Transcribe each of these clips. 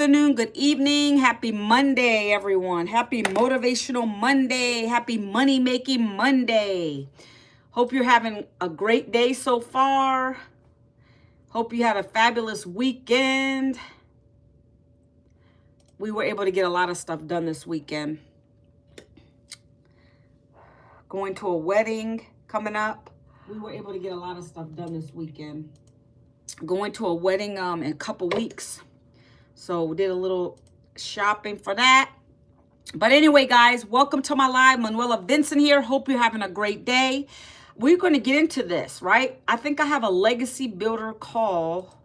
afternoon, good evening. Happy Monday, everyone. Happy Motivational Monday. Happy Money Making Monday. Hope you're having a great day so far. Hope you had a fabulous weekend. We were able to get a lot of stuff done this weekend. Going to a wedding coming up. We were able to get a lot of stuff done this weekend. Going to a wedding in a couple weeks. So we did a little shopping for that. But anyway, guys, welcome to my live. Manuela Vincent here. Hope you're having a great day. We're going to get into this, right? I think I have a legacy builder call.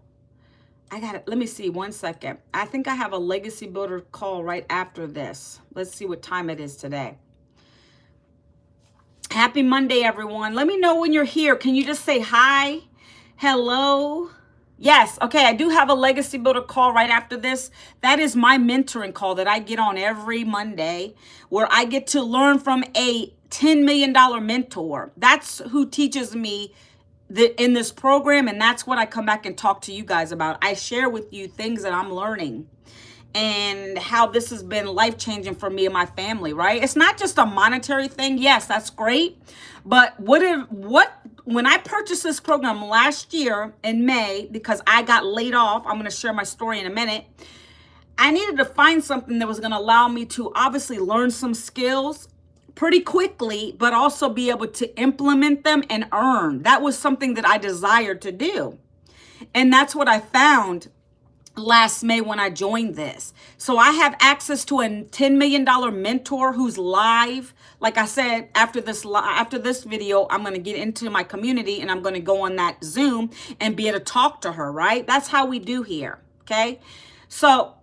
I got it. Let me see 1 second. I think I have a legacy builder call right after this. Let's see what time it is today. Happy Monday, everyone. Let me know when you're here. Can you just say hi? Hello? Yes. Okay. I do have a legacy builder call right after this. That is my mentoring call that I get on every Monday, where I get to learn from a $10 million mentor. That's who teaches me in this program. And that's what I come back and talk to you guys about. I share with you things that I'm learning and how this has been life-changing for me and my family, right? It's not just a monetary thing. Yes, that's great. But when I purchased this program last year in May, because I got laid off, I'm going to share my story in a minute. I needed to find something that was going to allow me to obviously learn some skills pretty quickly, but also be able to implement them and earn. That was something that I desired to do. And that's what I found last May when I joined this. So I have access to a $10 million mentor who's live. Like I said, after this video, I'm going to get into my community and I'm going to go on that Zoom and be able to talk to her, right? That's how we do here. Okay. So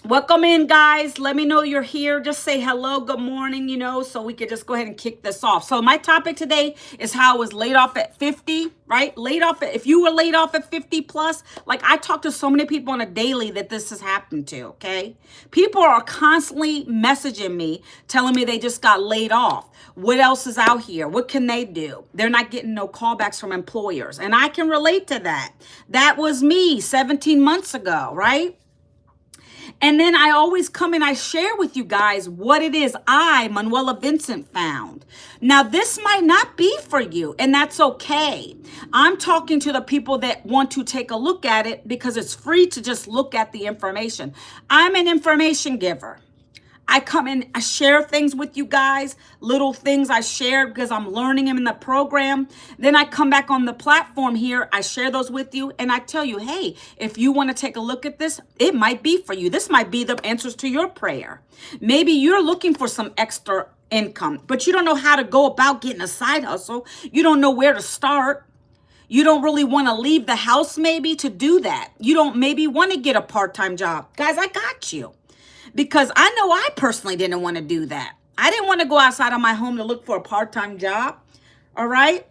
welcome in, guys. Let me know you're here. Just say hello, good morning, so we could just go ahead and kick this off. So my topic today is how I was laid off at 50, right? If you were laid off at 50 plus, like I talk to so many people on a daily that this has happened to, okay? People are constantly messaging me, telling me they just got laid off. What else is out here? What can they do? They're not getting no callbacks from employers. And I can relate to that. That was me 17 months ago, right? And then I always come and I share with you guys what it is I, Manuela Vincent, found. Now, this might not be for you, and that's okay. I'm talking to the people that want to take a look at it because it's free to just look at the information. I'm an information giver. I come in, I share things with you guys, little things I shared because I'm learning them in the program. Then I come back on the platform here, I share those with you, and I tell you, hey, if you want to take a look at this, it might be for you. This might be the answers to your prayer. Maybe you're looking for some extra income, but you don't know how to go about getting a side hustle. You don't know where to start. You don't really want to leave the house maybe to do that. You don't maybe want to get a part-time job. Guys, I got you. Because I know I personally didn't want to do that. I didn't want to go outside of my home to look for a part-time job. All right.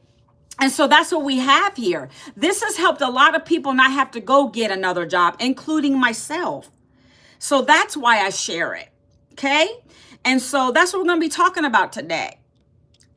And so that's what we have here. This has helped a lot of people not have to go get another job, including myself. So that's why I share it. Okay. And so that's what we're going to be talking about today.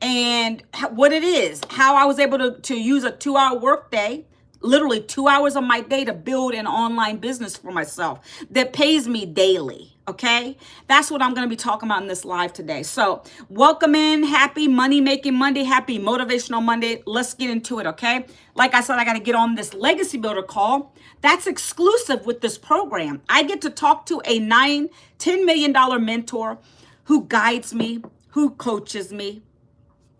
And what it is, how I was able to use a 2-hour workday, literally 2 hours of my day to build an online business for myself that pays me daily. Okay, that's what I'm going to be talking about in this live today. So welcome in. Happy Money Making Monday. Happy Motivational Monday. Let's get into it. Okay. Like I said, I got to get on this legacy builder call. That's exclusive with this program. I get to talk to a $10 million mentor who guides me, who coaches me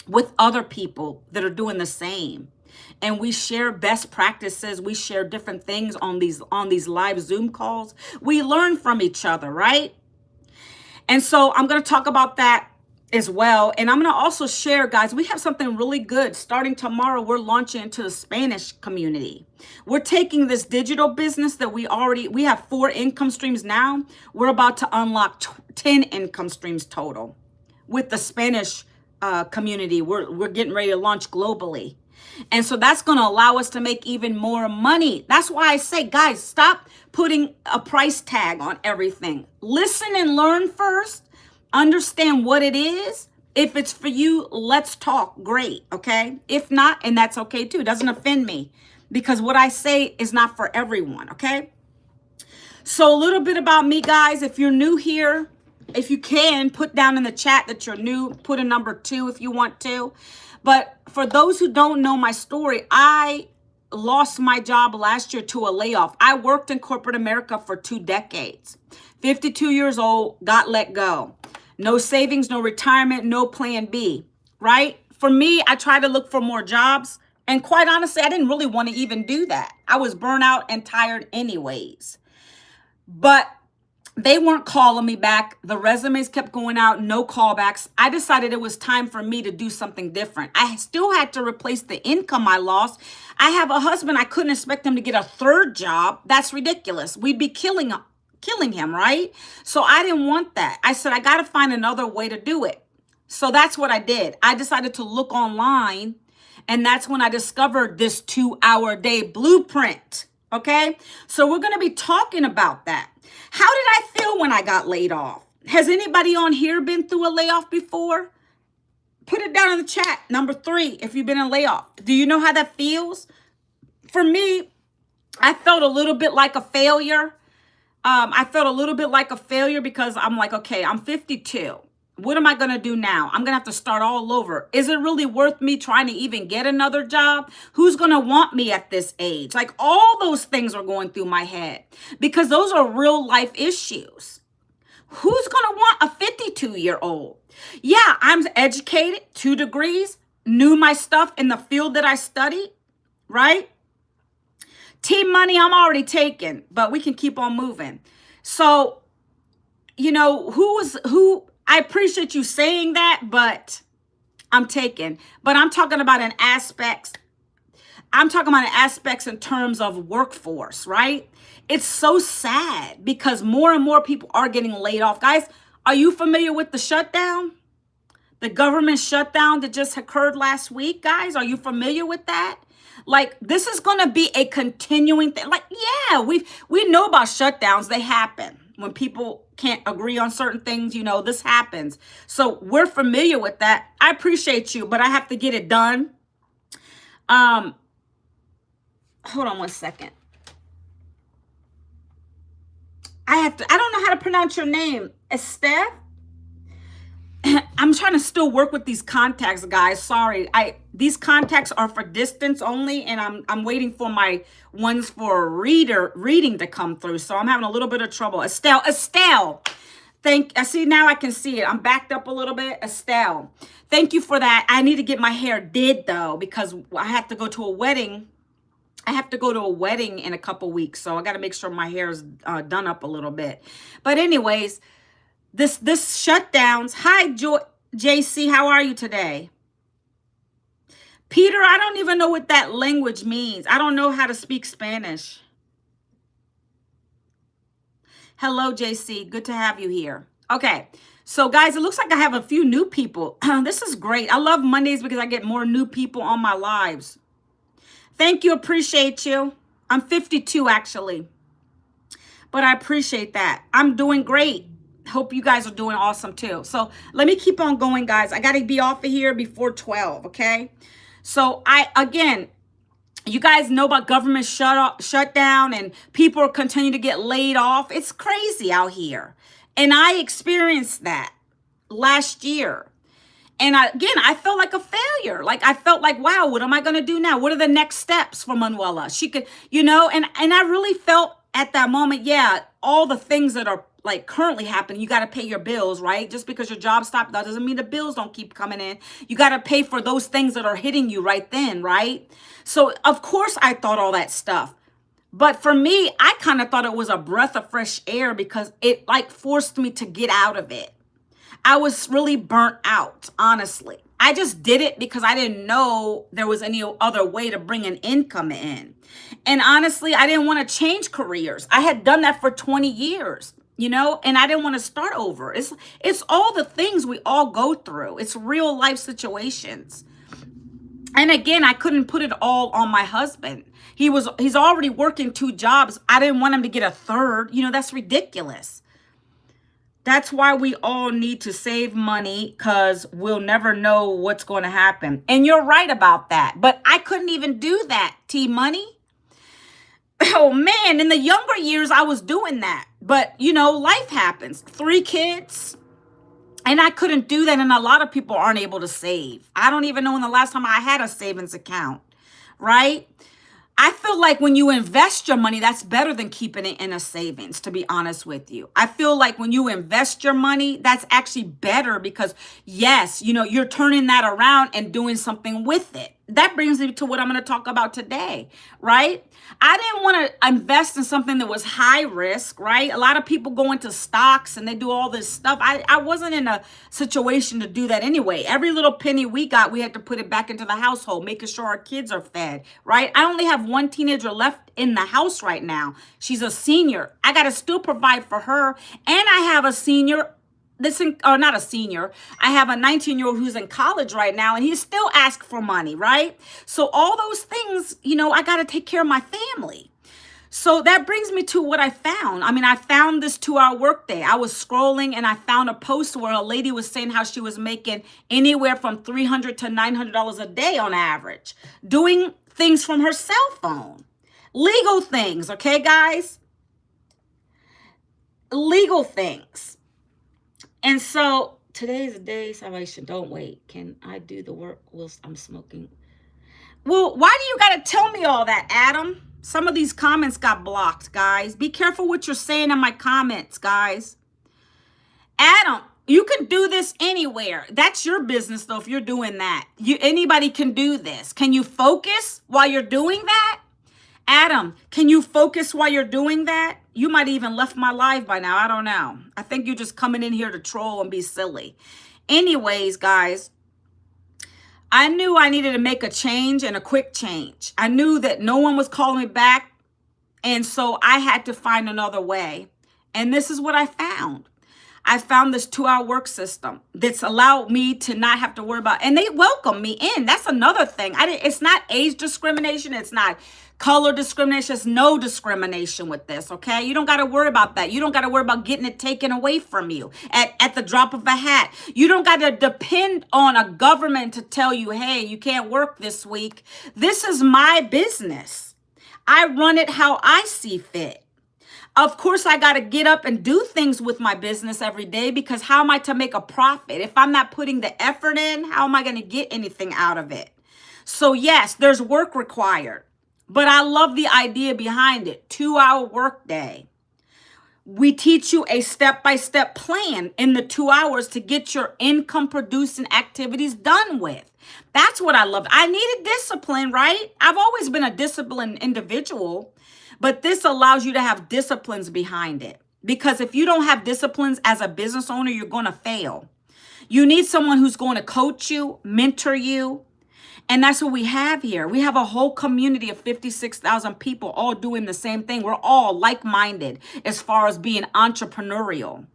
with other people that are doing the same. And we share best practices. We share different things on these live Zoom calls. We learn from each other, right? And so I'm going to talk about that as well. And I'm going to also share, guys, we have something really good. Starting tomorrow, we're launching into the Spanish community. We're taking this digital business that we have 4 income streams now. We're about to unlock 10 income streams total with the Spanish community. We're getting ready to launch globally. And so that's going to allow us to make even more money. That's why I say, guys, stop putting a price tag on everything. Listen and learn first. Understand what it is. If it's for you, let's talk. Great. Okay. If not, and that's okay too. It doesn't offend me because what I say is not for everyone. Okay. So a little bit about me, guys. If you're new here, if you can, put down in the chat that you're new. Put a number 2 if you want to. But for those who don't know my story, I lost my job last year to a layoff. I worked in corporate America for 2 decades. 52 years old, got let go. No savings, no retirement, no plan B, right? For me, I tried to look for more jobs. And quite honestly, I didn't really want to even do that. I was burnt out and tired anyways. But they weren't calling me back. The resumes kept going out, no callbacks. I decided it was time for me to do something different. I still had to replace the income I lost. I have a husband. I couldn't expect him to get a 3rd job. That's ridiculous. We'd be killing him, right? So I didn't want that. I said, I got to find another way to do it. So that's what I did. I decided to look online, and that's when I discovered this 2-hour-a-day blueprint. Okay, so we're going to be talking about that. How did I feel when I got laid off? Has anybody on here been through a layoff before? Put it down in the chat. Number 3, if you've been in a layoff. Do you know how that feels? For me, I felt a little bit like a failure. I felt a little bit like a failure because I'm like, okay, I'm 52. What am I going to do now? I'm going to have to start all over. Is it really worth me trying to even get another job? Who's going to want me at this age? Like, all those things are going through my head because those are real life issues. Who's going to want a 52-year-old? Yeah, I'm educated, 2 degrees, knew my stuff in the field that I studied, right? Team money, I'm already taken, but we can keep on moving. So, you know, who, I appreciate you saying that, but I'm taken. But I'm talking about an aspects. I'm talking about aspects in terms of workforce, right? It's so sad because more and more people are getting laid off. Guys, are you familiar with the shutdown? The government shutdown that just occurred last week, guys? Are you familiar with that? Like, this is going to be a continuing thing. Like, yeah, we know about shutdowns. They happen. When people can't agree on certain things, you know, this happens. So we're familiar with that. I appreciate you, but I have to get it done. Hold on one second. I don't know how to pronounce your name. Esther? I'm trying to still work with these contacts, guys. Sorry. These contacts are for distance only, and I'm waiting for my ones for reading to come through. So I'm having a little bit of trouble. Estelle. I see now I can see it. I'm backed up a little bit. Estelle. Thank you for that. I need to get my hair did though, because I have to go to a wedding. I have to go to a wedding in a couple weeks. So I got to make sure my hair is done up a little bit. But anyways, this shutdowns. Hi, JC. How are you today? Peter, I don't even know what that language means. I don't know how to speak Spanish. Hello, JC. Good to have you here. Okay. So, guys, it looks like I have a few new people. This is great. I love Mondays because I get more new people on my lives. Thank you. Appreciate you. I'm 52, actually. But I appreciate that. I'm doing great. Hope you guys are doing awesome, too. So, let me keep on going, guys. I got to be off of here before 12, okay? So, again, you guys know about government shutdown and people are continuing to get laid off. It's crazy out here. And I experienced that last year. And I felt like a failure. Like, I felt like, wow, what am I going to do now? What are the next steps for Manuela? She could, and I really felt at that moment, yeah, all the things that are like currently happening, you got to pay your bills, right? Just because your job stopped, that doesn't mean the bills don't keep coming in. You got to pay for those things that are hitting you right then, right? So, of course, I thought all that stuff. But for me, I kind of thought it was a breath of fresh air because it like forced me to get out of it. I was really burnt out, honestly. I just did it because I didn't know there was any other way to bring an income in. And honestly, I didn't want to change careers. I had done that for 20 years, and I didn't want to start over. It's all the things we all go through. It's real life situations. And again, I couldn't put it all on my husband. He's already working 2 jobs. I didn't want him to get a 3rd. That's ridiculous. That's why we all need to save money because we'll never know what's going to happen. And you're right about that. But I couldn't even do that, T-Money. Oh man, in the younger years, I was doing that. But, life happens. 3 kids. And I couldn't do that. And a lot of people aren't able to save. I don't even know when the last time I had a savings account, right? I feel like when you invest your money, that's better than keeping it in a savings, to be honest with you. I feel like when you invest your money, that's actually better because, yes, you're turning that around and doing something with it. That brings me to what I'm going to talk about today, right? I didn't want to invest in something that was high risk, right? A lot of people go into stocks and they do all this stuff. I wasn't in a situation to do that anyway. Every little penny we got, we had to put it back into the household, making sure our kids are fed, right? I only have one teenager left in the house right now. She's a senior. I got to still provide for her. And I have a senior not a senior. I have a 19-year-old who's in college right now, and he still asks for money, right? So all those things, I got to take care of my family. So that brings me to what I found. I found this 2-hour workday. I was scrolling and I found a post where a lady was saying how she was making anywhere from $300 to $900 a day on average, doing things from her cell phone. Legal things, okay, guys? Legal things. And so today's the day salvation. Don't wait. Can I do the work whilst I'm smoking? Well, why do you got to tell me all that, Adam? Some of these comments got blocked, guys. Be careful what you're saying in my comments, guys. Adam, you can do this anywhere. That's your business, though, if you're doing that. Anybody can do this. Can you focus while you're doing that? Adam, can you focus while you're doing that? You might even left my live by now. I don't know. I think you're just coming in here to troll and be silly. Anyways, guys, I knew I needed to make a change and a quick change. I knew that no one was calling me back. And so I had to find another way. And this is what I found. I found this 2-hour work system that's allowed me to not have to worry about, and they welcome me in. That's another thing. It's not age discrimination. It's not color discrimination. It's no discrimination with this, okay? You don't got to worry about that. You don't got to worry about getting it taken away from you at the drop of a hat. You don't got to depend on a government to tell you, hey, you can't work this week. This is my business. I run it how I see fit. Of course, I got to get up and do things with my business every day because how am I to make a profit? If I'm not putting the effort in, how am I going to get anything out of it? So yes, there's work required, but I love the idea behind it. 2-hour workday. We teach you a step-by-step plan in the 2 hours to get your income producing activities done with. That's what I love. I needed discipline, right? I've always been a disciplined individual. But this allows you to have disciplines behind it. Because if you don't have disciplines as a business owner, you're going to fail. You need someone who's going to coach you, mentor you. And that's what we have here. We have a whole community of 56,000 people all doing the same thing. We're all like-minded as far as being entrepreneurial.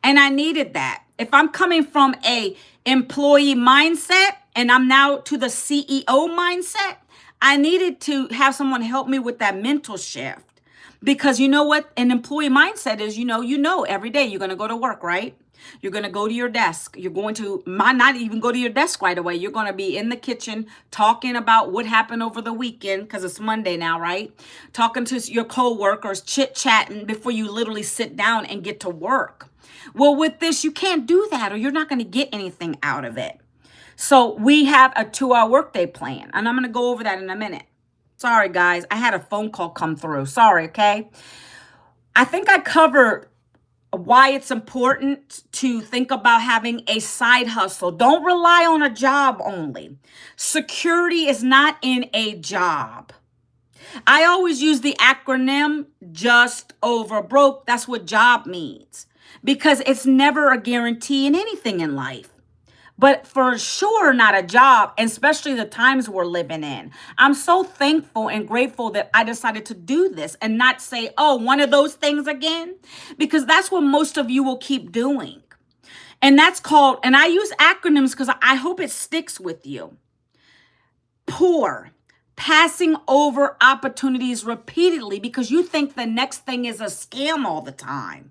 And I needed that. If I'm coming from a employee mindset and I'm now to the CEO mindset, I needed to have someone help me with that mental shift because you know what an employee mindset is, every day you're going to go to work, right? You're going to go to your desk. You're going to might not even go to your desk right away. You're going to be in the kitchen talking about what happened over the weekend because it's Monday now, right? Talking to your coworkers, chit-chatting before you literally sit down and get to work. Well, with this, you can't do that or you're not going to get anything out of it. So we have a 2-hour workday plan, and I'm going to go over that in a minute. Sorry, guys. I had a phone call come through. Sorry, okay? I think I covered why it's important to think about having a side hustle. Don't rely on a job only. Security is not in a job. I always use the acronym just over broke. That's what job means because it's never a guarantee in anything in life. But for sure, not a job, especially the times we're living in. I'm so thankful and grateful that I decided to do this and not say, oh, one of those things again, because that's what most of you will keep doing. And that's called, and I use acronyms because I hope it sticks with you. POUR, passing over opportunities repeatedly because you think the next thing is a scam all the time.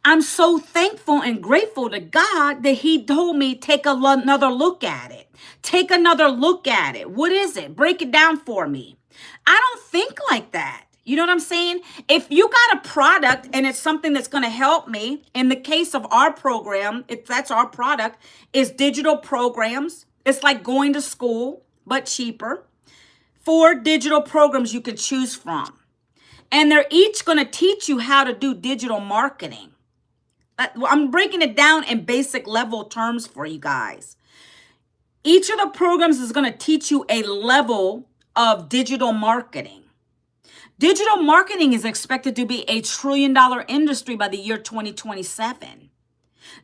I'm so thankful and grateful to God that he told me take another look at it. Take another look at it. What is it? Break it down for me. I don't think like that. You know what I'm saying? If you got a product and it's something that's going to help me, in the case of our program, if that's our product, is digital programs. It's like going to school, but cheaper. 4 digital programs you can choose from. And they're each going to teach you how to do digital marketing. I'm breaking it down in basic level terms for you guys. Each of the programs is going to teach you a level of digital marketing. Digital marketing is expected to be a $1 trillion industry by the year 2027.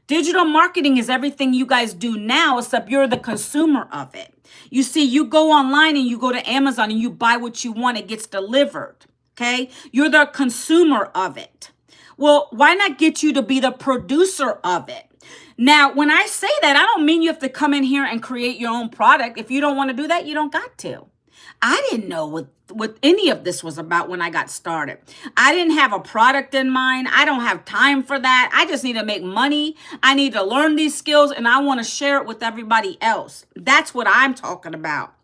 Digital marketing is everything you guys do now, except you're the consumer of it. You see, you go online and you go to Amazon and you buy what you want, it gets delivered. Okay? You're the consumer of it. Well, why not get you to be the producer of it? Now, when I say that, I don't mean you have to come in here and create your own product. If you don't want to do that, you don't got to. I didn't know what any of this was about when I got started. I didn't have a product in mind. I don't have time for that. I just need to make money. I need to learn these skills and I want to share it with everybody else. That's what I'm talking about.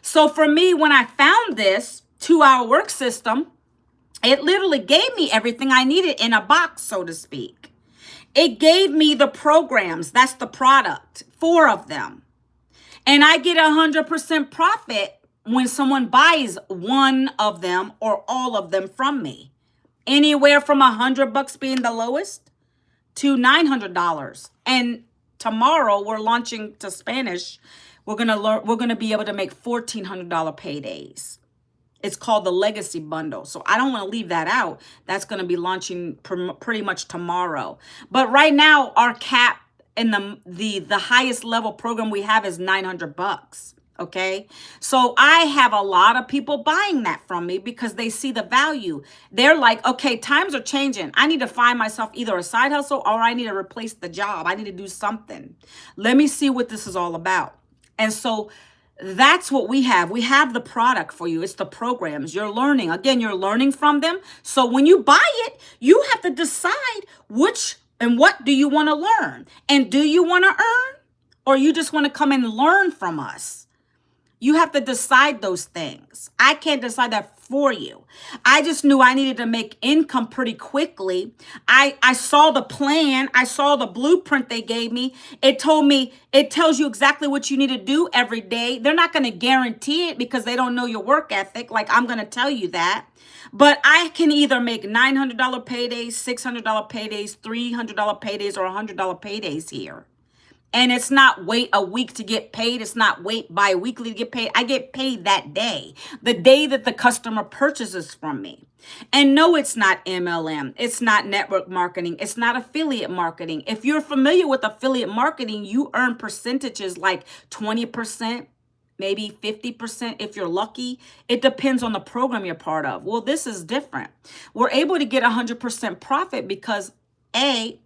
So for me, when I found this 2-hour work system, it literally gave me everything I needed in a box, so to speak. It gave me the programs. That's the product, 4 of them. And I get 100% profit when someone buys one of them or all of them from me. Anywhere from $100 being the lowest to $900. And tomorrow we're launching to Spanish. We're gonna be able to make $1,400 paydays. It's called the Legacy Bundle. So I don't want to leave that out. That's going to be launching pretty much tomorrow. But right now, our cap in the highest level program we have is $900. Okay. So I have a lot of people buying that from me because they see the value. They're like, okay, times are changing. I need to find myself either a side hustle or I need to replace the job. I need to do something. Let me see what this is all about. And so that's what we have. We have the product for you. It's the programs. You're learning. Again, you're learning from them. So when you buy it, you have to decide which and what do you want to learn. And do you want to earn or you just want to come and learn from us? You have to decide those things. I can't decide that for you. I just knew I needed to make income pretty quickly. I saw the plan. I saw the blueprint they gave me. It told me, it tells you exactly what you need to do every day. They're not going to guarantee it because they don't know your work ethic. Like I'm going to tell you that. But I can either make $900 paydays, $600 paydays, $300 paydays, or $100 paydays here. And it's not wait a week to get paid. It's not wait bi-weekly to get paid. I get paid that day, the day that the customer purchases from me. And no, it's not MLM. It's not network marketing. It's not affiliate marketing. If you're familiar with affiliate marketing, you earn percentages like 20%, maybe 50% if you're lucky. It depends on the program you're part of. Well, this is different. We're able to get 100% profit because A,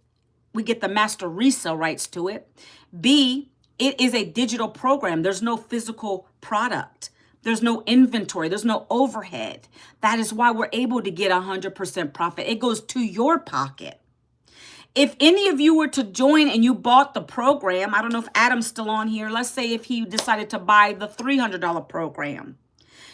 we get the master resale rights to it. B, it is a digital program. There's no physical product. There's no inventory. There's no overhead. That is why we're able to get 100% profit. It goes to your pocket. If any of you were to join and you bought the program, I don't know if Adam's still on here. Let's say if he decided to buy the $300 program,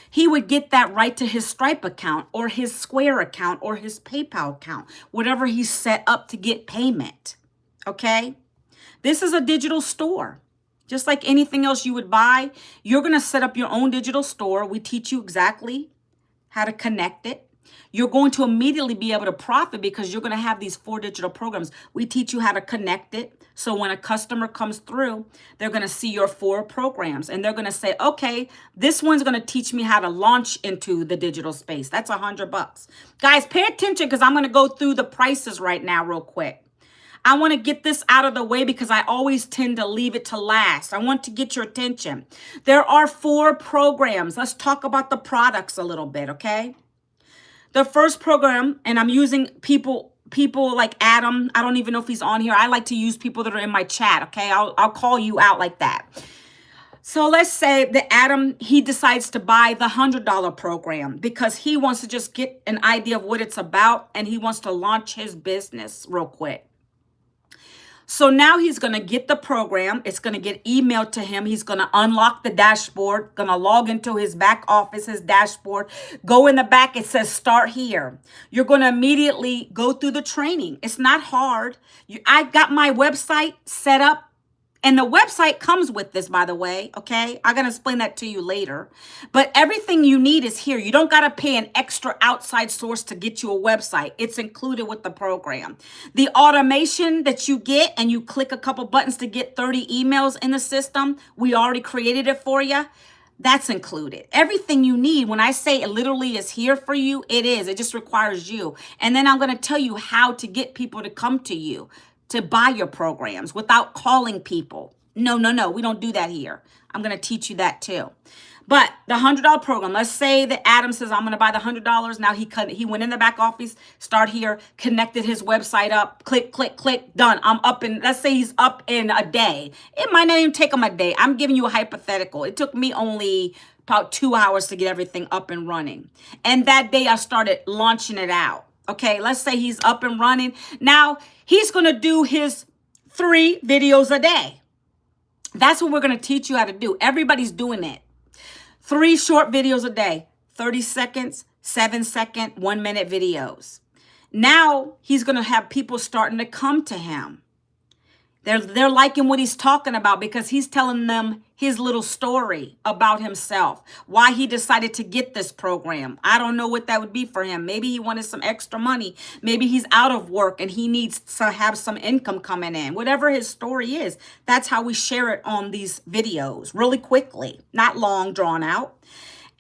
he would get that right to his Stripe account or his Square account or his PayPal account, whatever he's set up to get payment. Okay? This is a digital store. Just like anything else you would buy, you're going to set up your own digital store. We teach you exactly how to connect it. You're going to immediately be able to profit because you're going to have these 4 digital programs. We teach you how to connect it. So when a customer comes through, they're going to see your 4 programs and they're going to say, okay, this one's going to teach me how to launch into the digital space. That's $100. Guys, pay attention because I'm going to go through the prices right now real quick. I want to get this out of the way because I always tend to leave it to last. I want to get your attention. There are 4 programs. Let's talk about the products a little bit, okay? The first program, and I'm using people like Adam. I don't even know if he's on here. I like to use people that are in my chat, okay? I'll call you out like that. So let's say that Adam, he decides to buy the $100 program because he wants to just get an idea of what it's about and he wants to launch his business real quick. So now he's going to get the program. It's going to get emailed to him. He's going to unlock the dashboard, going to log into his back office, his dashboard. Go in the back. It says start here. You're going to immediately go through the training. It's not hard. I got my website set up. And the website comes with this, by the way, okay? I'm going to explain that to you later. But everything you need is here. You don't got to pay an extra outside source to get you a website. It's included with the program. The automation that you get, and you click a couple buttons to get 30 emails in the system, we already created it for you. That's included. Everything you need, when I say it literally is here for you, it is. It just requires you. And then I'm going to tell you how to get people to come to you to buy your programs without calling people. No, we don't do that here. I'm going to teach you that too. But the $100 program, let's say that Adam says, I'm going to buy the $100. Now he went in the back office, start here, connected his website up, click, done. I'm up in, let's say he's up in a day. It might not even take him a day. I'm giving you a hypothetical. It took me only about 2 hours to get everything up and running. And that day I started launching it out. Okay, let's say he's up and running. Now he's going to do his 3 videos a day. That's what we're going to teach you how to do. Everybody's doing it. 3 short videos a day, 30 seconds, 7-second, 1-minute videos. Now he's going to have people starting to come to him. They're liking what he's talking about because he's telling them his little story about himself, why he decided to get this program. I don't know what that would be for him. Maybe he wanted some extra money. Maybe he's out of work and he needs to have some income coming in. Whatever his story is, that's how we share it on these videos really quickly, not long drawn out.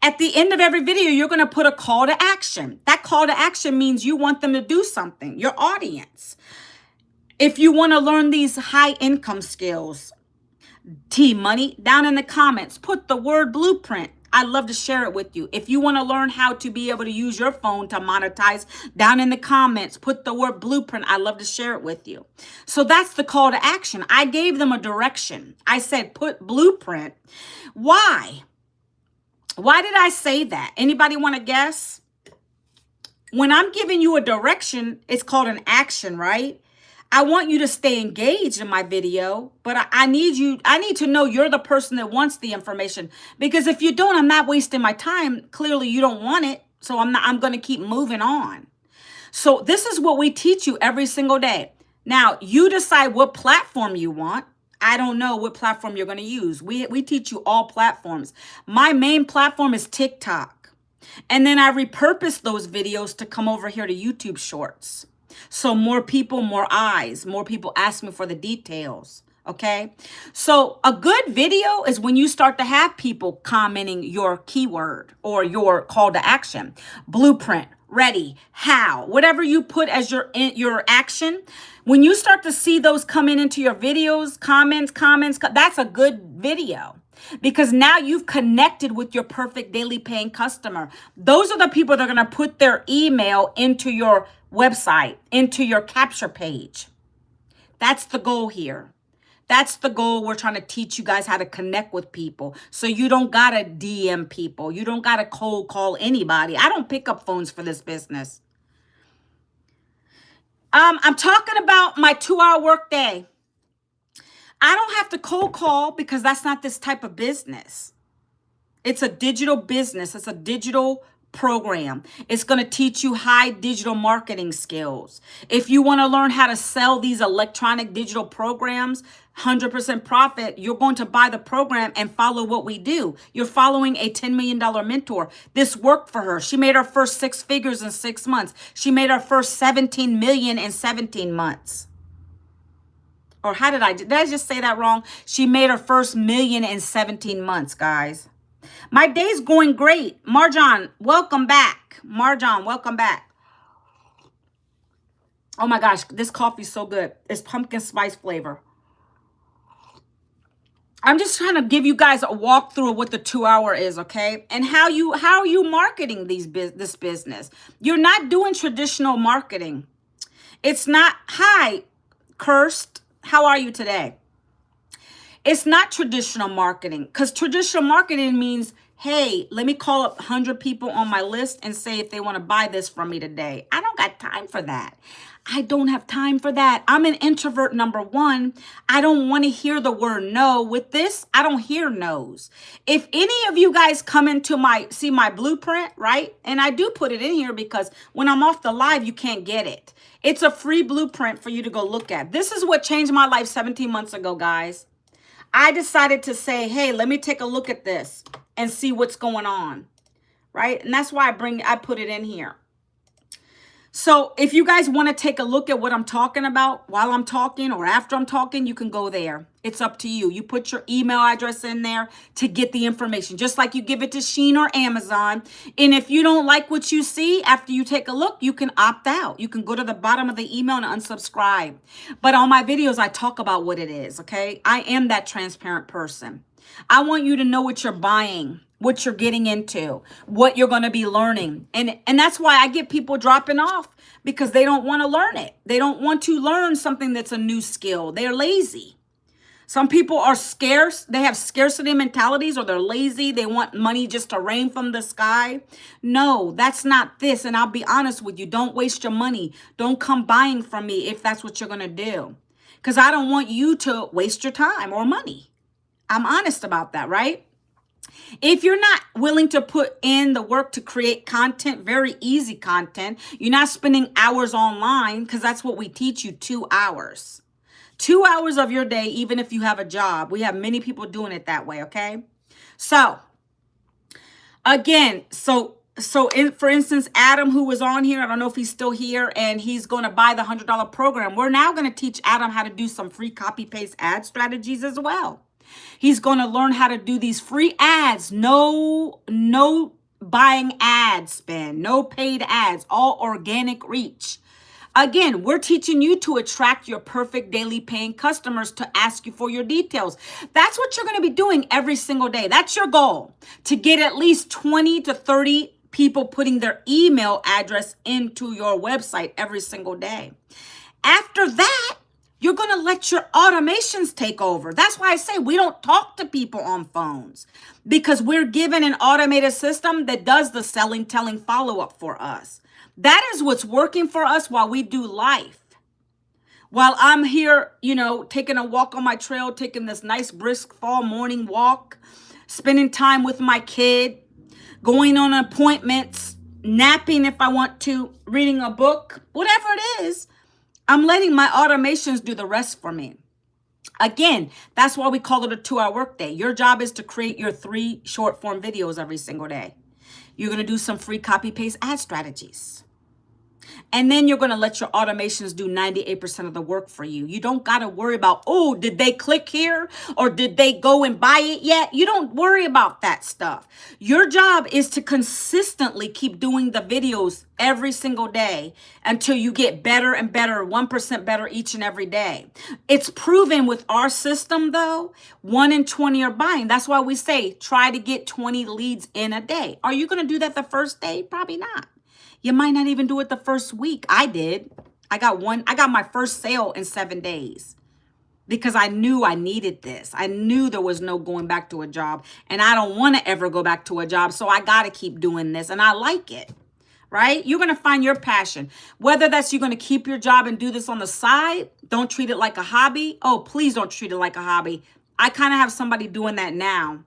At the end of every video, you're going to put a call to action. That call to action means you want them to do something, your audience. If you want to learn these high income skills, T-Money, down in the comments, put the word blueprint. I'd love to share it with you. If you want to learn how to be able to use your phone to monetize, down in the comments, put the word blueprint. I'd love to share it with you. So that's the call to action. I gave them a direction. I said, put blueprint. Why? Why did I say that? Anybody want to guess? When I'm giving you a direction, it's called an action, right? I want you to stay engaged in my video, but I need to know you're the person that wants the information, because if you don't, I'm not wasting my time. Clearly you don't want it. So I'm going to keep moving on. So this is what we teach you every single day. Now you decide what platform you want. I don't know what platform you're going to use. We teach you all platforms. My main platform is TikTok. And then I repurpose those videos to come over here to YouTube Shorts. So more people, more eyes, more people ask me for the details. Okay. So a good video is when you start to have people commenting your keyword or your call to action, blueprint, ready, how, whatever you put as your action. When you start to see those coming into your videos, comments, that's a good video. Because now you've connected with your perfect daily paying customer. Those are the people that are going to put their email into your website, into your capture page. That's the goal here. That's the goal. We're trying to teach you guys how to connect with people. So you don't got to DM people. You don't got to cold call anybody. I don't pick up phones for this business. I'm talking about my 2-hour workday. I don't have to cold call because that's not this type of business. It's a digital business. It's a digital program. It's going to teach you high digital marketing skills. If you want to learn how to sell these electronic digital programs, 100% profit, you're going to buy the program and follow what we do. You're following a $10 million mentor. This worked for her. She made her first 6 figures in 6 months. She made her first 17 million in 17 months. Or did I just say that wrong? She made her first million in 17 months, guys. My day's going great. Marjan, welcome back. Marjan, welcome back. Oh my gosh, this coffee's so good. It's pumpkin spice flavor. I'm just trying to give you guys a walkthrough of what the 2-hour is, okay? And how are you marketing this business? You're not doing traditional marketing. It's not, hi, Kirst. How are you today? It's not traditional marketing, because traditional marketing means, hey, let me call up 100 people on my list and say if they want to buy this from me today. I don't got time for that. I don't have time for that. I'm an introvert, number one. I don't want to hear the word no. With this, I don't hear no's. If any of you guys come into see my blueprint, right? And I do put it in here because when I'm off the live, you can't get it. It's a free blueprint for you to go look at. This is what changed my life 17 months ago, guys. I decided to say, hey, let me take a look at this and see what's going on, right? And that's why I put it in here. So if you guys want to take a look at what I'm talking about while I'm talking or after I'm talking, you can go there. It's up to you. You put your email address in there to get the information, just like you give it to Shein or Amazon. And if you don't like what you see after you take a look, you can opt out. You can go to the bottom of the email and unsubscribe. But on my videos, I talk about what it is, okay? I am that transparent person. I want you to know what you're buying, what you're getting into, what you're going to be learning. And that's why I get people dropping off, because they don't want to learn it. They don't want to learn something that's a new skill. They're lazy. Some people are scarce. They have scarcity mentalities, or they're lazy. They want money just to rain from the sky. No, that's not this. And I'll be honest with you. Don't waste your money. Don't come buying from me if that's what you're going to do, because I don't want you to waste your time or money. I'm honest about that, right? If you're not willing to put in the work to create content, very easy content, you're not spending hours online, because that's what we teach you, 2 hours. 2 hours of your day, even if you have a job. We have many people doing it that way, okay? So, again, for instance, Adam, who was on here, I don't know if he's still here, and he's going to buy the $100 program. We're now going to teach Adam how to do some free copy-paste ad strategies as well. He's going to learn how to do these free ads. No buying ad spend, no paid ads, all organic reach. Again, we're teaching you to attract your perfect daily paying customers to ask you for your details. That's what you're going to be doing every single day. That's your goal, to get at least 20 to 30 people putting their email address into your website every single day. After that, you're going to let your automations take over. That's why I say we don't talk to people on phones, because we're given an automated system that does the selling, telling, follow-up for us. That is what's working for us while we do life. While I'm here, taking a walk on my trail, taking this nice brisk fall morning walk, spending time with my kid, going on appointments, napping if I want to, reading a book, whatever it is, I'm letting my automations do the rest for me. Again, that's why we call it a 2-hour workday. Your job is to create your 3 short form videos every single day. You're going to do some free copy paste ad strategies. And then you're going to let your automations do 98% of the work for you. You don't got to worry about, oh, did they click here? Or did they go and buy it yet? You don't worry about that stuff. Your job is to consistently keep doing the videos every single day until you get better and better, 1% better each and every day. It's proven with our system, though, 1 in 20 are buying. That's why we say try to get 20 leads in a day. Are you going to do that the first day? Probably not. You might not even do it the first week. I did. I got my first sale in 7 days because I knew I needed this. I knew there was no going back to a job, and I don't want to ever go back to a job. So I got to keep doing this, and I like it, right? You're going to find your passion, whether that's you're going to keep your job and do this on the side. Don't treat it like a hobby. Oh, please don't treat it like a hobby. I kind of have somebody doing that now,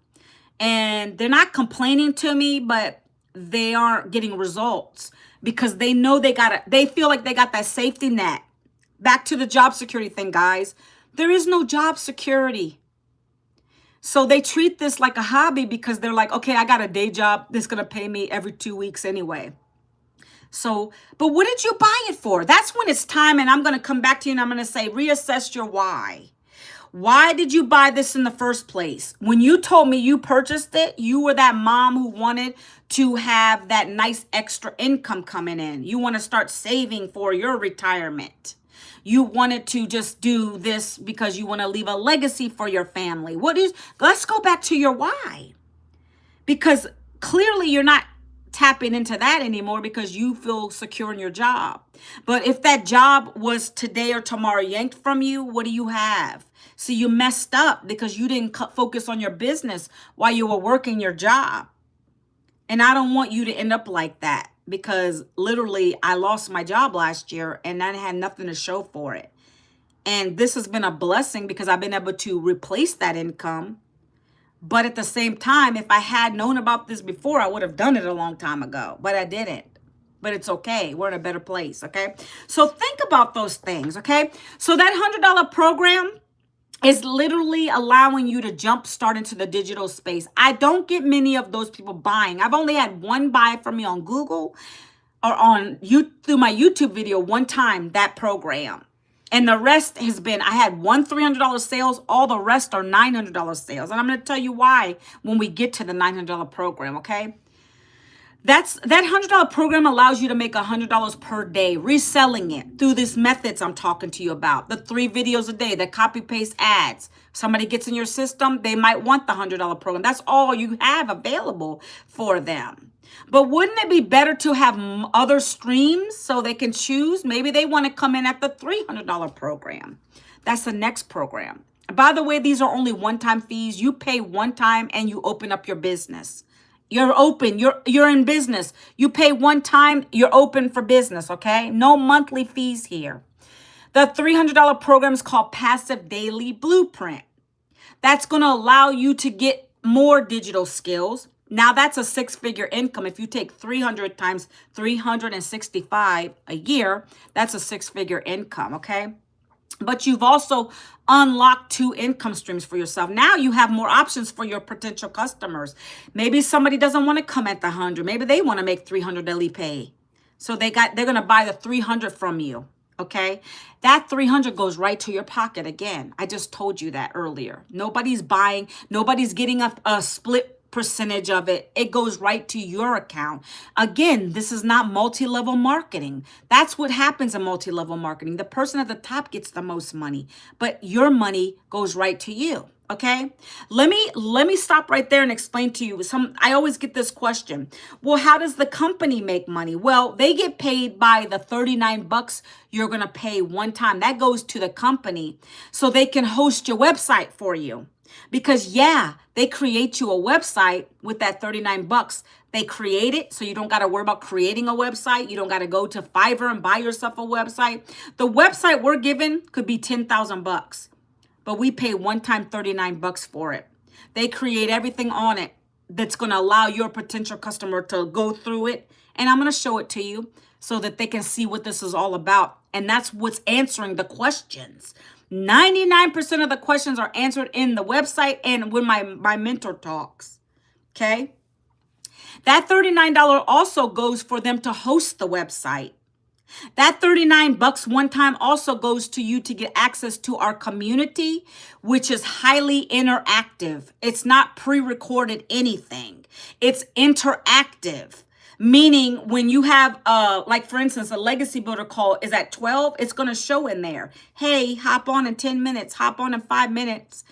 and they're not complaining to me, but they aren't getting results, because they know they feel like they got that safety net. Back to the job security thing, guys. There is no job security. So they treat this like a hobby because they're like, okay, I got a day job that's going to pay me every 2 weeks anyway. So, but what did you buy it for? That's when it's time, and I'm going to come back to you and I'm going to say, reassess your why. Why did you buy this in the first place? When you told me you purchased it, you were that mom who wanted to have that nice extra income coming in. You want to start saving for your retirement. You wanted to just do this because you want to leave a legacy for your family. Let's go back to your why. Because clearly you're not tapping into that anymore because you feel secure in your job. But if that job was today or tomorrow yanked from you, what do you have? So you messed up because you didn't focus on your business while you were working your job. And I don't want you to end up like that. because literally I lost my job last year and I had nothing to show for it. And this has been a blessing because I've been able to replace that income. But at the same time, if I had known about this before, I would have done it a long time ago, but I didn't. But it's okay. We're in a better place, okay? So think about those things, okay? So that $100 program is literally allowing you to jump start into the digital space. I don't get many of those people buying. I've only had one buy from me on Google or on you through my YouTube video one time, that program. And the rest has been, I had one $300 sales. All the rest are $900 sales. And I'm going to tell you why when we get to the $900 program, okay? That $100 program allows you to make $100 per day, reselling it through these methods I'm talking to you about. The 3 videos a day, the copy paste ads. Somebody gets in your system, they might want the $100 program. That's all you have available for them. But wouldn't it be better to have other streams so they can choose? Maybe they want to come in at the $300 program. That's the next program. By the way, these are only one-time fees. You pay one time and you open up your business. You're open. You're in business. You pay one time, you're open for business, okay? No monthly fees here. The $300 program is called Passive Daily Blueprint. That's going to allow you to get more digital skills. Now that's a 6-figure income. If you take 300 times 365 a year, that's a 6-figure income, okay? But you've also unlocked 2 income streams for yourself. Now you have more options for your potential customers. Maybe somebody doesn't want to come at the 100. Maybe they want to make 300 daily pay. So they're going to buy the 300 from you. Okay. That 300 goes right to your pocket. Again, I just told you that earlier. Nobody's buying. Nobody's getting a split percentage of it. It goes right to your account. Again, this is not multi-level marketing. That's what happens in multi-level marketing. The person at the top gets the most money, but your money goes right to you. Okay. Let me stop right there and explain to you I always get this question. Well, how does the company make money? Well, they get paid by the $39 you're going to pay one time. That goes to the company so they can host your website for you. Because they create you a website with that $39. They create it so you don't got to worry about creating a website. You don't got to go to Fiverr and buy yourself a website. The website we're given could be $10,000, but we pay one time $39 for it. They create everything on it that's going to allow your potential customer to go through it. And I'm going to show it to you so that they can see what this is all about. And that's what's answering the questions. 99% of the questions are answered in the website and when my mentor talks. Okay. That $39 also goes for them to host the website. That $39 one time also goes to you to get access to our community, which is highly interactive. It's not pre-recorded anything. It's interactive. Meaning when you have, like for instance, a legacy builder call is at 12, it's going to show in there. Hey, hop on in 10 minutes, hop on in 5 minutes.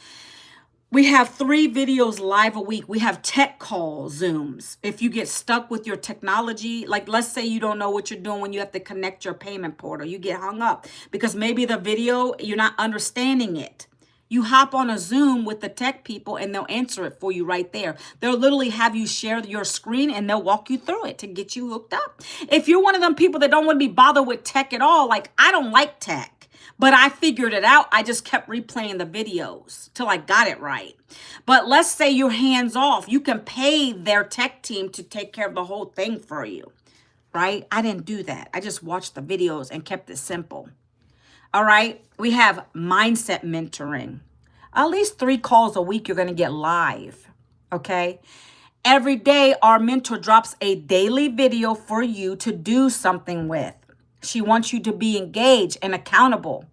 We have 3 videos live a week. We have tech call Zooms. If you get stuck with your technology, like let's say you don't know what you're doing when you have to connect your payment portal, you get hung up because maybe the video, you're not understanding it. You hop on a Zoom with the tech people and they'll answer it for you right there. They'll literally have you share your screen and they'll walk you through it to get you hooked up. If you're one of them people that don't want to be bothered with tech at all, like I don't like tech, but I figured it out. I just kept replaying the videos till I got it right. But let's say you're hands off. You can pay their tech team to take care of the whole thing for you, right? I didn't do that. I just watched the videos and kept it simple. All right, we have mindset mentoring. At least 3 calls a week you're going to get live, okay? Every day, our mentor drops a daily video for you to do something with. She wants you to be engaged and accountable.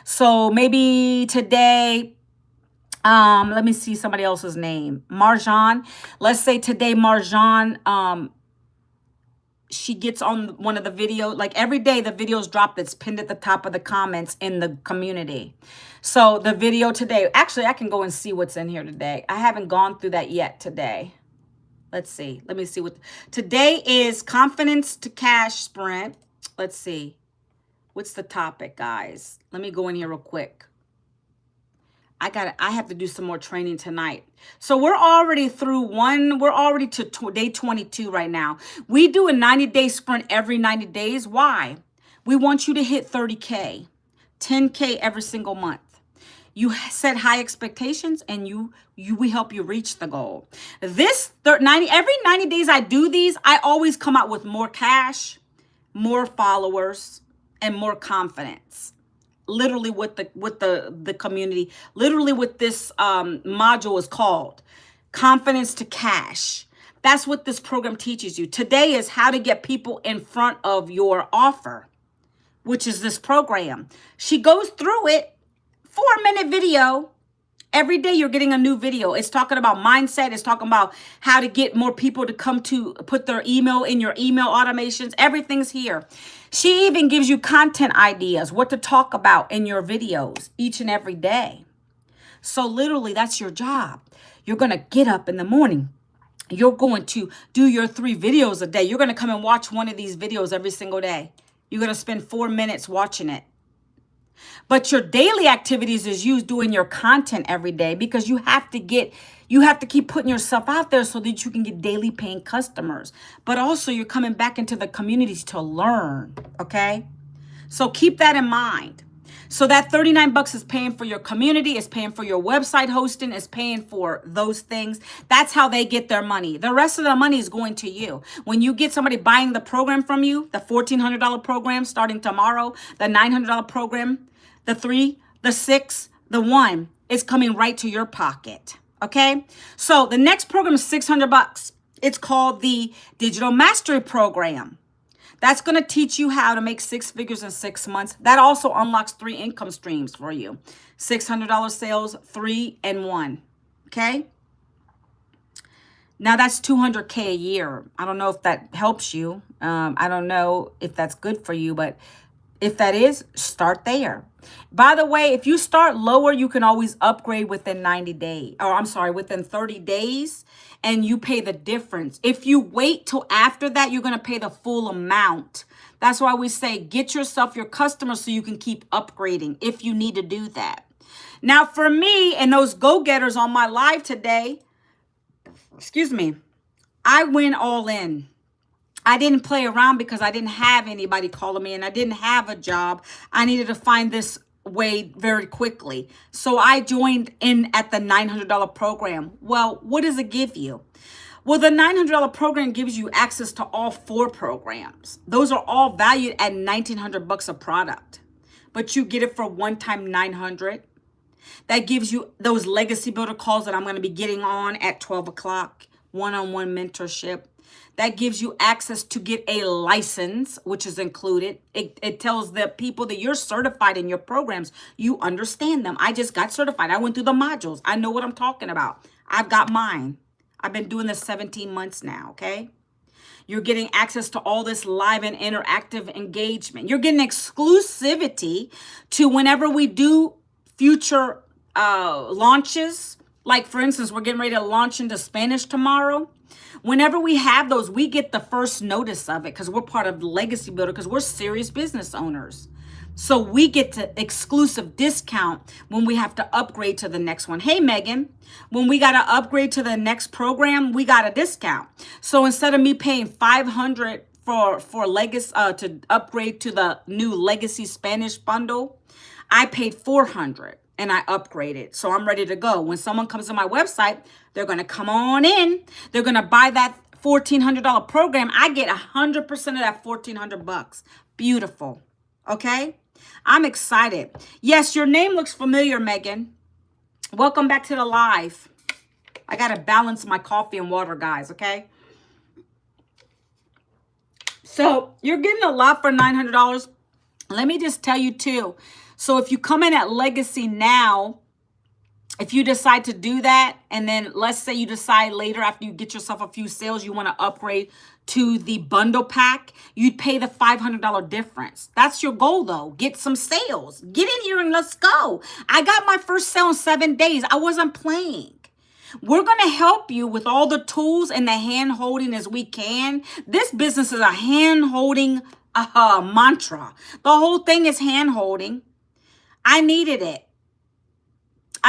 So maybe today, let me see somebody else's name. Marjan. Let's say today, Marjan, she gets on one of the videos, like every day the videos drop that's pinned at the top of the comments in the community. So the video today, actually I can go and see what's in here today. I haven't gone through that yet today. Let's see. Let me see what today is. Confidence to cash sprint. Let's see. What's the topic, guys? Let me go in here real quick. I have to do some more training tonight. So we're already through we're already to day 22 right now. We do a 90-day sprint every 90 days. Why? We want you to hit 30K, 10K every single month. You set high expectations and we help you reach the goal. Every 90 days I do these, I always come out with more cash, more followers, and more confidence. Literally with the community, literally what this module is called, confidence to cash. That's what this program teaches you. Today is how to get people in front of your offer, which is this program. She goes through it, 4-minute video. Every day you're getting a new video. It's talking about mindset. It's talking about how to get more people to come to put their email in your email automations. Everything's here. She even gives you content ideas, what to talk about in your videos each and every day. So literally that's your job. You're going to get up in the morning. You're going to do your 3 videos a day. You're going to come and watch one of these videos every single day. You're going to spend 4 minutes watching it. But your daily activities is you doing your content every day, because you have to keep putting yourself out there so that you can get daily paying customers. But also you're coming back into the communities to learn, okay? So keep that in mind. So that $39 is paying for your community, is paying for your website hosting, is paying for those things. That's how they get their money. The rest of the money is going to you. When you get somebody buying the program from you, the $1,400 program starting tomorrow, the $900 program, the 3, the 6, the 1 is coming right to your pocket. Okay. So the next program is $600. It's called the Digital Mastery Program. That's going to teach you how to make 6 figures in 6 months. That also unlocks 3 income streams for you. $600 sales, 3 and 1. Okay. Now that's $200K a year. I don't know if that helps you. I don't know if that's good for you, but if that is, start there. By the way, if you start lower, you can always upgrade within 90 days, or I'm sorry, within 30 days, and you pay the difference. If you wait till after that, you're going to pay the full amount. That's why we say get yourself your customers so you can keep upgrading if you need to do that. Now, for me and those go-getters on my live today, I went all in. I didn't play around because I didn't have anybody calling me and I didn't have a job. I needed to find this way very quickly. So I joined in at the $900 program. Well, what does it give you? Well, the $900 program gives you access to all 4 programs. Those are all valued at $1,900 a product, but you get it for one time $900. That gives you those legacy builder calls that I'm going to be getting on at 12 o'clock, one-on-one mentorship. That gives you access to get a license, which is included. It tells the people that you're certified in your programs. You understand them. I just got certified. I went through the modules. I know what I'm talking about. I've got mine. I've been doing this 17 months now, okay? You're getting access to all this live and interactive engagement. You're getting exclusivity to whenever we do future launches. Like, for instance, we're getting ready to launch into Spanish tomorrow. Whenever we have those, we get the first notice of it because we're part of the Legacy Builder, because we're serious business owners. So we get to exclusive discount when we have to upgrade to the next one. Hey, Megan, when we got to upgrade to the next program, we got a discount. So instead of me paying $500 for legacy to upgrade to the new Legacy Spanish bundle, I paid $400 and I upgraded. So I'm ready to go. When someone comes to my website, they're going to come on in. They're going to buy that $1,400 program. I get 100% of that $1,400. Beautiful. Okay. I'm excited. Yes, your name looks familiar, Megan. Welcome back to the live. I got to balance my coffee and water, guys. Okay. So you're getting a lot for $900. Let me just tell you too. So if you come in at Legacy now, if you decide to do that, and then let's say you decide later after you get yourself a few sales, you want to upgrade to the bundle pack, you'd pay the $500 difference. That's your goal though. Get some sales. Get in here and let's go. I got my first sale in 7 days. I wasn't playing. We're going to help you with all the tools and the hand holding as we can. This business is a hand holding mantra. The whole thing is hand holding. I needed it.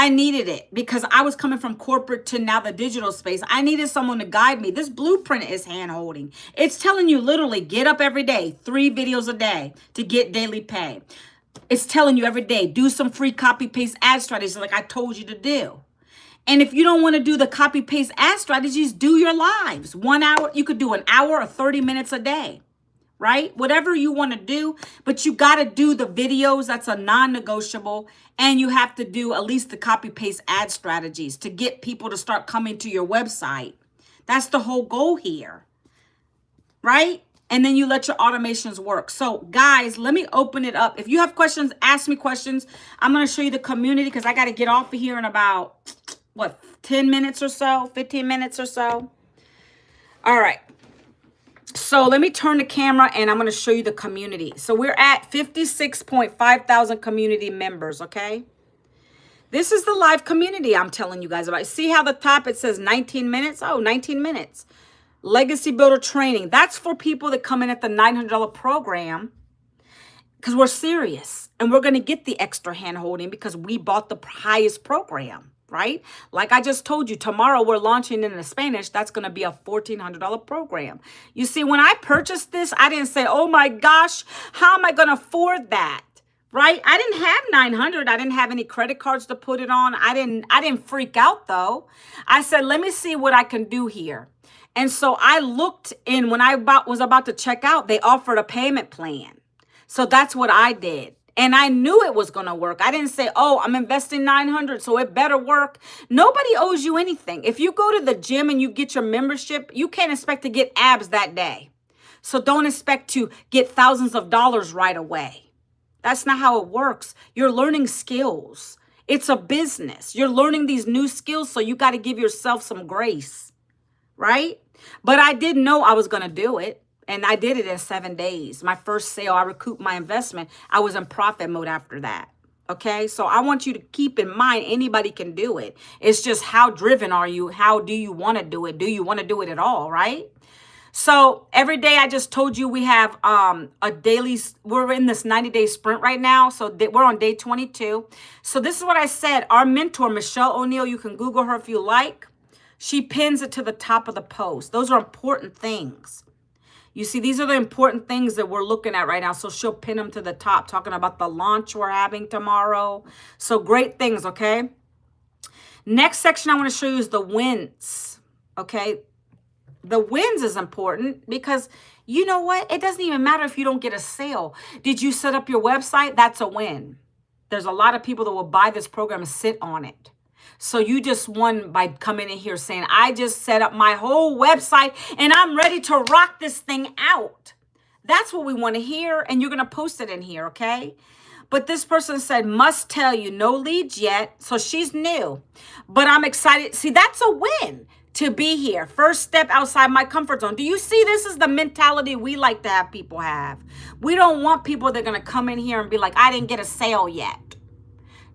I needed it because I was coming from corporate to now the digital space. I needed someone to guide me. This blueprint is hand holding. It's telling you literally get up every day, 3 videos a day to get daily pay. It's telling you every day, do some free copy paste ad strategies like I told you to do. And if you don't want to do the copy paste ad strategies, do your lives. 1 hour, you could do an hour or 30 minutes a day. Right? Whatever you want to do, but you got to do the videos. That's a non-negotiable. And you have to do at least the copy paste ad strategies to get people to start coming to your website. That's the whole goal here. Right? And then you let your automations work. So guys, let me open it up. If you have questions, ask me questions. I'm going to show you the community because I got to get off of here in about, 10 minutes or so, 15 minutes or so. All right. So let me turn the camera and I'm going to show you the community. So we're at 56.5 thousand community members, okay? This is the live community I'm telling you guys about. See how the top it says 19 minutes? Oh, 19 minutes. Legacy Builder Training. That's for people that come in at the $900 program because we're serious. And we're going to get the extra hand holding because we bought the highest program. Right? Like I just told you, tomorrow we're launching in the Spanish. That's going to be a $1,400 program. You see, when I purchased this, I didn't say, oh my gosh, how am I going to afford that? Right? I didn't have 900. I didn't have any credit cards to put it on. I didn't freak out though. I said, let me see what I can do here. And so I looked in when I was about to check out, they offered a payment plan. So that's what I did. And I knew it was going to work. I didn't say, oh, I'm investing 900, so it better work. Nobody owes you anything. If you go to the gym and you get your membership, you can't expect to get abs that day. So don't expect to get thousands of dollars right away. That's not how it works. You're learning skills. It's a business. You're learning these new skills, so you got to give yourself some grace, right? But I didn't know I was going to do it. And I did it in 7 days. My first sale, I recouped my investment. I was in profit mode after that. Okay, so I want you to keep in mind anybody can do it. It's just how driven are you? How do you want to do it? Do you want to do it at all, right? So every day I just told you we have a daily, we're in this 90-day sprint right now. So we're on day 22. So this is what I said. Our mentor, Michelle O'Neill, you can Google her if you like. She pins it to the top of the post. Those are important things. You see, these are the important things that we're looking at right now. So she'll pin them to the top, talking about the launch we're having tomorrow. So great things, okay? Next section I want to show you is the wins, okay? The wins is important because you know what? It doesn't even matter if you don't get a sale. Did you set up your website? That's a win. There's a lot of people that will buy this program and sit on it. So you just won by coming in here saying, I just set up my whole website and I'm ready to rock this thing out. That's what we want to hear. And you're going to post it in here, okay? But this person said, must tell you, no leads yet. So she's new, but I'm excited. See, that's a win to be here. First step outside my comfort zone. Do you see this is the mentality we like to have people have? We don't want people that are going to come in here and be like, I didn't get a sale yet.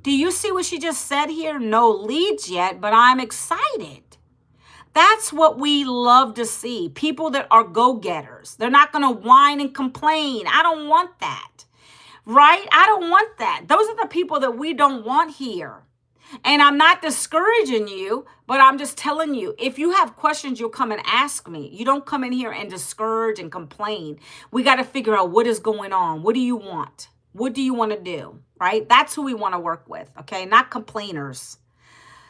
Do you see what she just said here? No leads yet, but I'm excited. That's what we love to see. People that are go-getters. They're not going to whine and complain. I don't want that. Right? I don't want that. Those are the people that we don't want here. And I'm not discouraging you, but I'm just telling you, if you have questions, you'll come and ask me. You don't come in here and discourage and complain. We got to figure out what is going on. What do you want? What do you want to do? Right? That's who we want to work with. Okay. Not complainers.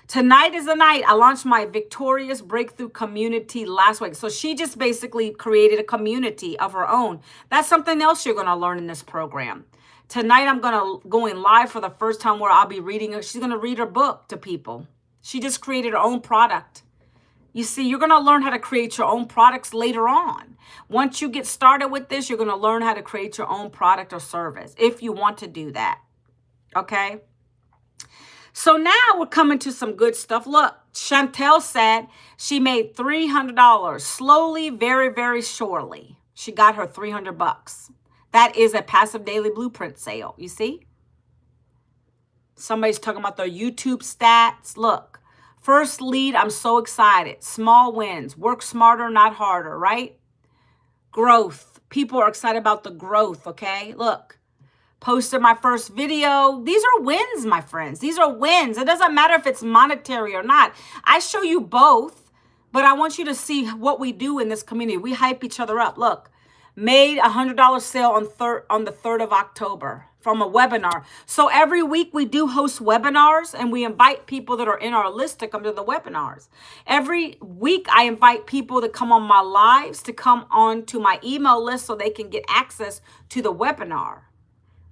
Tonight is the night. I launched my Victorious Breakthrough community last week. So she just basically created a community of her own. That's something else you're going to learn in this program. Tonight, I'm going live for the first time where I'll be reading her. She's going to read her book to people. She just created her own product. You see, you're going to learn how to create your own products later on. Once you get started with this, you're going to learn how to create your own product or service if you want to do that. Okay? So now we're coming to some good stuff. Look, Chantel said she made $300 slowly, very, very surely. She got her $300. That is a passive daily blueprint sale. You see? Somebody's talking about their YouTube stats. Look, first lead, I'm so excited. Small wins. Work smarter, not harder, right? Growth. People are excited about the growth, okay? Look, posted my first video. These are wins, my friends. These are wins. It doesn't matter if it's monetary or not. I show you both, but I want you to see what we do in this community. We hype each other up. Look, made $100 sale on the 3rd of October from a webinar. So every week we do host webinars, and we invite people that are in our list to come to the webinars. Every week I invite people to come on my lives, to come on to my email list so they can get access to the webinar.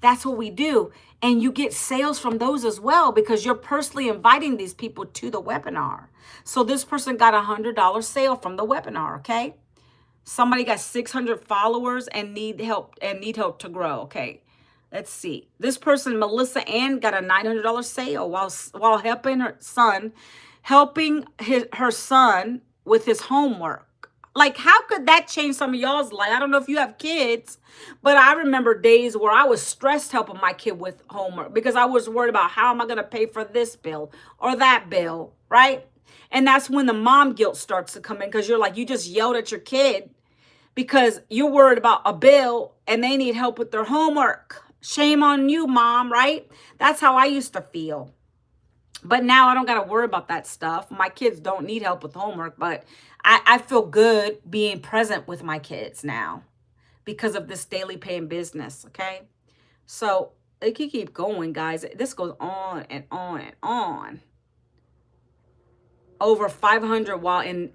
That's what we do. And you get sales from those as well, because you're personally inviting these people to the webinar. So this person got a $100 sale from the webinar, okay? Somebody got 600 followers and need help to grow. Okay, let's see. This person, Melissa Ann, got a $900 sale while helping her son with his homework. Like, how could that change some of y'all's life? I don't know if you have kids, but I remember days where I was stressed helping my kid with homework because I was worried about how am I going to pay for this bill or that bill, right? And that's when the mom guilt starts to come in, because you're like, you just yelled at your kid because you're worried about a bill and they need help with their homework. Shame on you, mom, right? That's how I used to feel. But now I don't got to worry about that stuff. My kids don't need help with homework, but I feel good being present with my kids now because of this daily paying business, okay? So it can keep going, guys. This goes on and on and on. Over 500 while in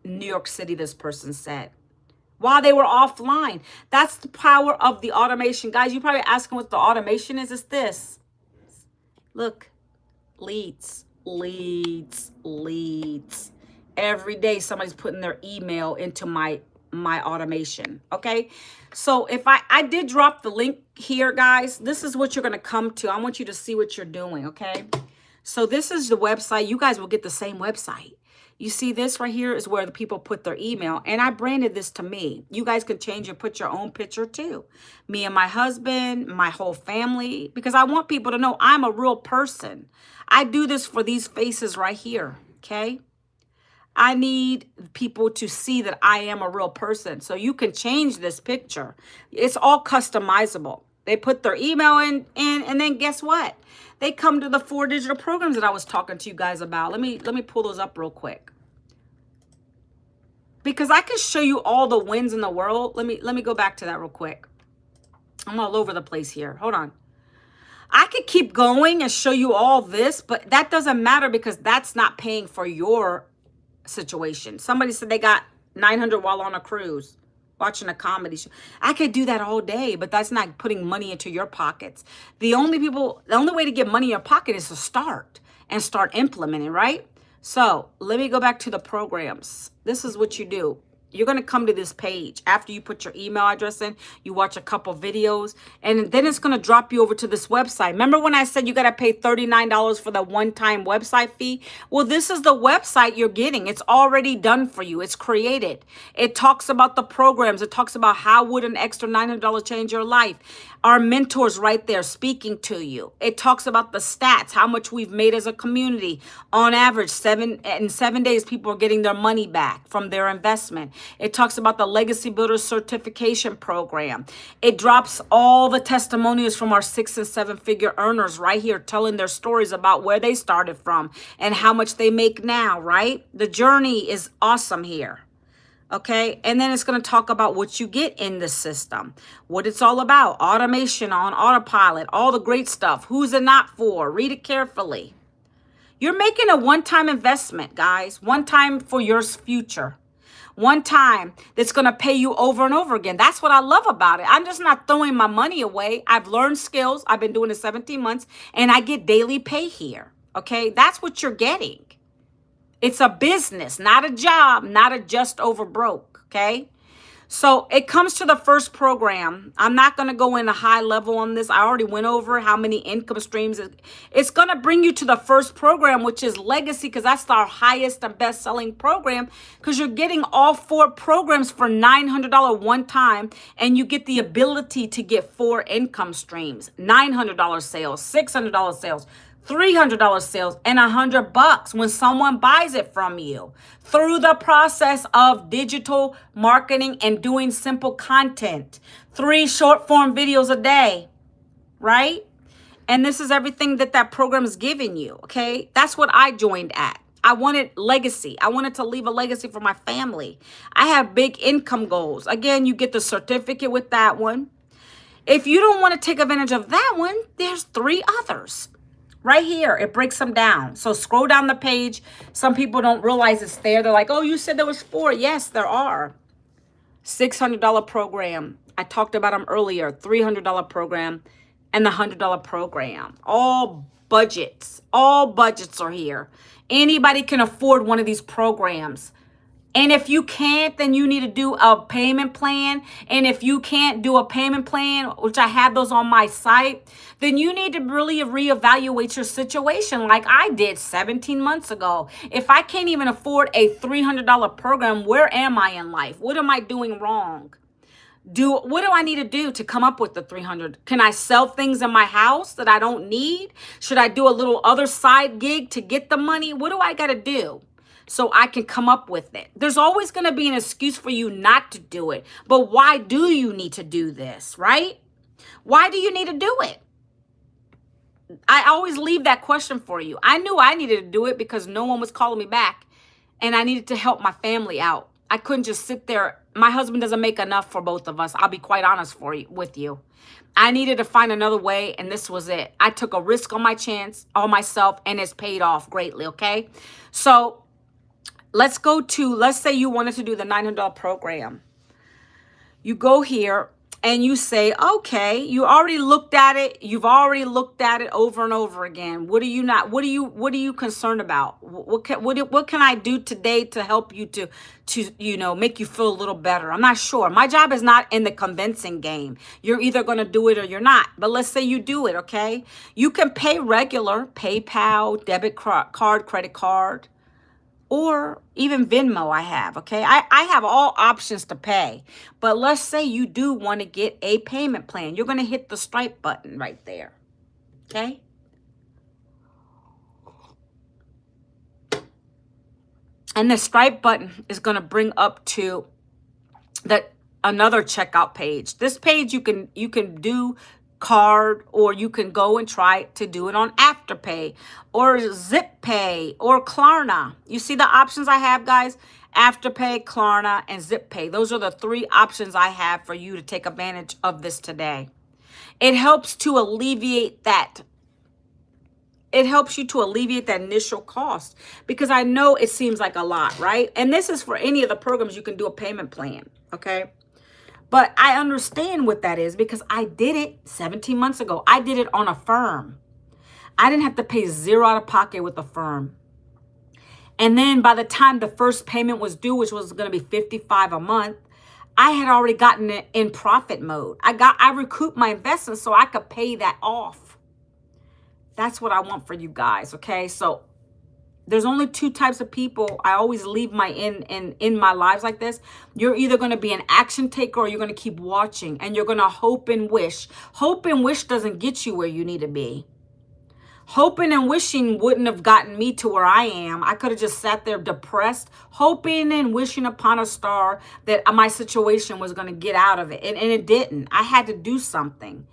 New York City, this person said, while they were offline. That's the power of the automation. Guys, you're probably asking what the automation is. It's this. Look, leads. Every day somebody's putting their email into my automation, okay? So if I did drop the link here, guys, this is what you're going to come to. I want you to see what you're doing, okay? So this is the website. You guys will get the same website. You see this right here is where the people put their email, and I branded this to me. You guys can change and put your own picture too. Me and my husband, my whole family, because I want people to know I'm a real person. I do this for these faces right here, okay? I need people to see that I am a real person. So you can change this picture. It's all customizable. They put their email in, and then guess what? They come to the 4 digital programs that I was talking to you guys about. Let me pull those up real quick, because I can show you all the wins in the world. Let me go back to that real quick. I'm all over the place here. Hold on. I could keep going and show you all this, but that doesn't matter because that's not paying for your situation. Somebody said they got 900 while on a cruise, watching a comedy show. I could do that all day, but that's not putting money into your pockets. The only way to get money in your pocket is to start implementing, right? So let me go back to the programs. This is what you do. You're going to come to this page after you put your email address in. You watch a couple videos, and then it's going to drop you over to this website. Remember when I said you got to pay $39 for the one-time website fee? Well, this is the website you're getting. It's already done for you. It's created. It talks about the programs. It talks about how would an extra $900 change your life. Our mentors right there speaking to you. It talks about the stats, how much we've made as a community. On average, in 7 days, people are getting their money back from their investment. It talks about the Legacy Builder Certification Program. It drops all the testimonials from our 6- and 7-figure earners right here, telling their stories about where they started from and how much they make now, right? The journey is awesome here. Okay, and then it's going to talk about what you get in the system, what it's all about, automation on autopilot, all the great stuff. Who's it not for? Read it carefully. You're making a one-time investment, guys, one time for your future, one time that's going to pay you over and over again. That's what I love about it. I'm just not throwing my money away. I've learned skills. I've been doing it 17 months, and I get daily pay here. Okay, that's what you're getting. It's a business, not a job, not a just over broke, okay? So it comes to the first program. I'm not going to go into high level on this. I already went over how many income streams. It's going to bring you to the first program, which is Legacy, because that's our highest and best selling program, because you're getting all 4 programs for $900 one time, and you get the ability to get 4 income streams, $900 sales, $600 sales, $300 sales, and $100 when someone buys it from you through the process of digital marketing and doing simple content. 3 short form videos a day. right? And this is everything that that program is giving you, okay? That's what I joined at. I wanted legacy. I wanted to leave a legacy for my family. I have big income goals. Again, you get the certificate with that one. If you don't want to take advantage of that one, there's 3 others. Right here, it breaks them down. So scroll down the page. Some people don't realize it's there. They're like, oh, you said there was 4. Yes, there are. $600 program. I talked about them earlier. $300 program and the $100 program. All budgets are here. Anybody can afford one of these programs. And if you can't, then you need to do a payment plan. And if you can't do a payment plan, which I have those on my site, then you need to really reevaluate your situation like I did 17 months ago. If I can't even afford a $300 program, where am I in life? What am I doing wrong? What do I need to do to come up with the 300? Can I sell things in my house that I don't need? Should I do a little other side gig to get the money? What do I got to do so I can come up with it? There's always going to be an excuse for you not to do it. But why do you need to do this, right? Why do you need to do it? I always leave that question for you. I knew I needed to do it because no one was calling me back and I needed to help my family out. I couldn't just sit there. My husband doesn't make enough for both of us. I'll be quite honest with you. I needed to find another way, and this was it. I took a risk on myself, and it's paid off greatly, okay? So let's say you wanted to do the $900 program. You go here and you say, okay, you already looked at it. You've already looked at it over and over again. What are you concerned about? What can I do today to help you to make you feel a little better? I'm not sure. My job is not in the convincing game. You're either going to do it or you're not. But let's say you do it, okay? You can pay regular, PayPal, debit card, credit card, or even Venmo I have, okay? I have all options to pay. But let's say you do want to get a payment plan. You're going to hit the Stripe button right there, okay? And the Stripe button is going to bring up to another checkout page. This page you can do card, or you can go and try to do it on Afterpay or Zip Pay or Klarna. You see the options I have, guys? Afterpay, Klarna, and Zip Pay. Those are the 3 options I have for you to take advantage of this today. It helps to alleviate that. It helps you to alleviate that initial cost, because I know it seems like a lot, right? And this is for any of the programs you can do a payment plan, okay? But I understand what that is because I did it 17 months ago. I did it on a firm. I didn't have to pay $0 out of pocket with a firm. And then by the time the first payment was due, which was going to be $55 a month, I had already gotten it in profit mode. I recouped my investment so I could pay that off. That's what I want for you guys, okay? So there's only 2 types of people I always leave in my lives like this. You're either going to be an action taker or you're going to keep watching, and you're going to hope and wish. Hope and wish doesn't get you where you need to be. Hoping and wishing wouldn't have gotten me to where I am. I could have just sat there depressed, hoping and wishing upon a star that my situation was going to get out of it. And it didn't. I had to do something.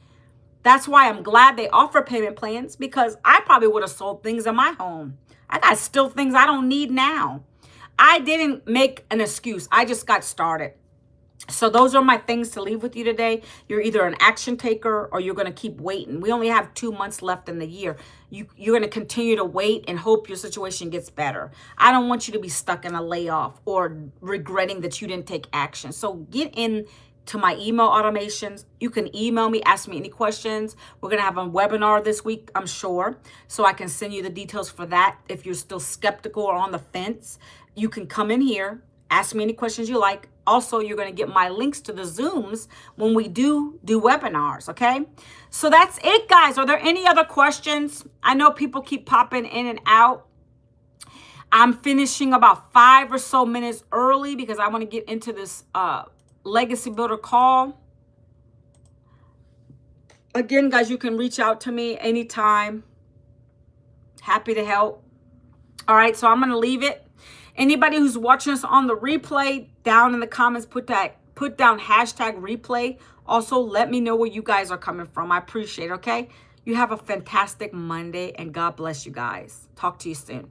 That's why I'm glad they offer payment plans, because I probably would have sold things in my home. I got still things I don't need now. I didn't make an excuse. I just got started. So those are my things to leave with you today. You're either an action taker or you're going to keep waiting. We only have 2 months left in the year. You're going to continue to wait and hope your situation gets better. I don't want you to be stuck in a layoff or regretting that you didn't take action. So get in to my email automations. You can email me, ask me any questions. We're going to have a webinar this week, I'm sure, so I can send you the details for that. If you're still skeptical or on the fence, you can come in here, ask me any questions you like. Also, you're going to get my links to the Zooms when we do webinars, okay? So that's it, guys. Are there any other questions? I know people keep popping in and out. I'm finishing about 5 or so minutes early because I want to get into this Legacy Builder call. Again, guys, you can reach out to me anytime. Happy to help. All right, so I'm going to leave it. Anybody who's watching us on the replay, down in the comments, put Put down hashtag replay. Also, let me know where you guys are coming from. I appreciate it, okay? You have a fantastic Monday, and God bless you guys. Talk to you soon.